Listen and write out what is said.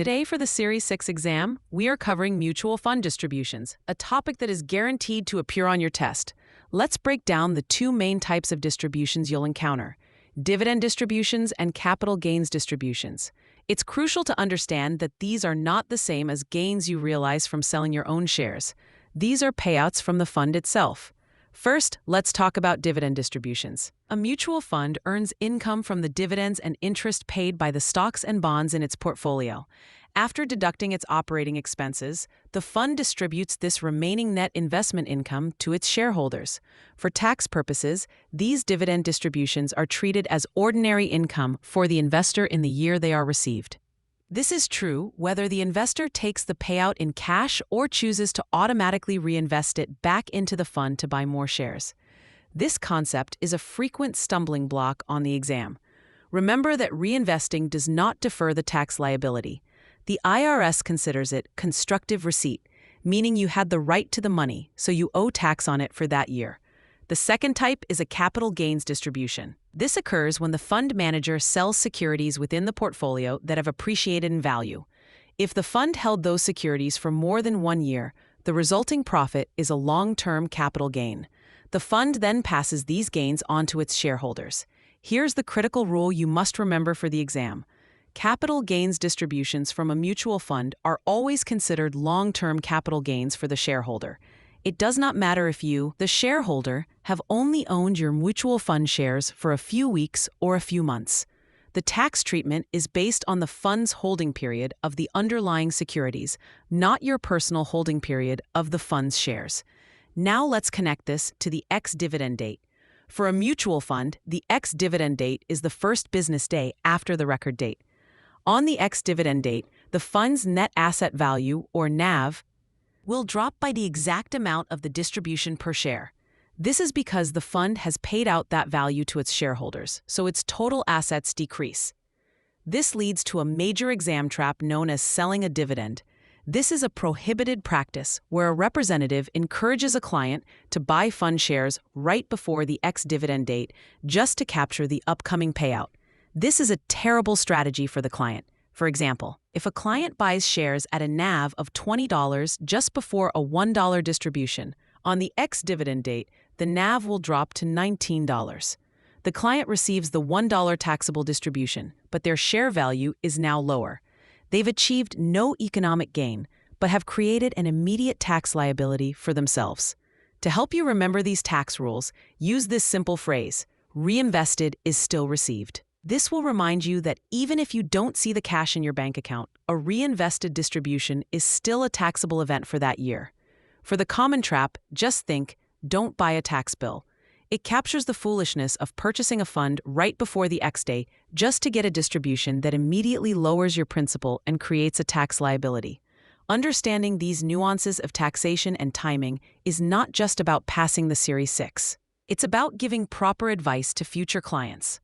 Today, for the Series 6 exam, we are covering mutual fund distributions, a topic that is guaranteed to appear on your test. Let's break down the two main types of distributions you'll encounter: dividend distributions and capital gains distributions. It's crucial to understand that these are not the same as gains you realize from selling your own shares. These are payouts from the fund itself. First, let's talk about dividend distributions. A mutual fund earns income from the dividends and interest paid by the stocks and bonds in its portfolio. After deducting its operating expenses, the fund distributes this remaining net investment income to its shareholders. For tax purposes, these dividend distributions are treated as ordinary income for the investor in the year they are received. This is true whether the investor takes the payout in cash or chooses to automatically reinvest it back into the fund to buy more shares. This concept is a frequent stumbling block on the exam. Remember that reinvesting does not defer the tax liability. The IRS considers it constructive receipt, meaning you had the right to the money, so you owe tax on it for that year. The second type is a capital gains distribution. This occurs when the fund manager sells securities within the portfolio that have appreciated in value. If the fund held those securities for more than 1 year, the resulting profit is a long-term capital gain. The fund then passes these gains on to its shareholders. Here's the critical rule you must remember for the exam. Capital gains distributions from a mutual fund are always considered long-term capital gains for the shareholder. It does not matter if you, the shareholder, have only owned your mutual fund shares for a few weeks or a few months. The tax treatment is based on the fund's holding period of the underlying securities, not your personal holding period of the fund's shares. Now let's connect this to the ex-dividend date. For a mutual fund, the ex-dividend date is the first business day after the record date. On the ex-dividend date, the fund's net asset value, or NAV, will drop by the exact amount of the distribution per share. This is because the fund has paid out that value to its shareholders, so its total assets decrease. This leads to a major exam trap known as selling a dividend. This is a prohibited practice where a representative encourages a client to buy fund shares right before the ex-dividend date just to capture the upcoming payout. This is a terrible strategy for the client. For example, if a client buys shares at a NAV of $20 just before a $1 distribution, on the ex-dividend date, the NAV will drop to $19. The client receives the $1 taxable distribution, but their share value is now lower. They've achieved no economic gain, but have created an immediate tax liability for themselves. To help you remember these tax rules, use this simple phrase: reinvested is still received. This will remind you that even if you don't see the cash in your bank account, a reinvested distribution is still a taxable event for that year. For the common trap, just think, don't buy a tax bill. It captures the foolishness of purchasing a fund right before the X day just to get a distribution that immediately lowers your principal and creates a tax liability. Understanding these nuances of taxation and timing is not just about passing the Series 6. It's about giving proper advice to future clients.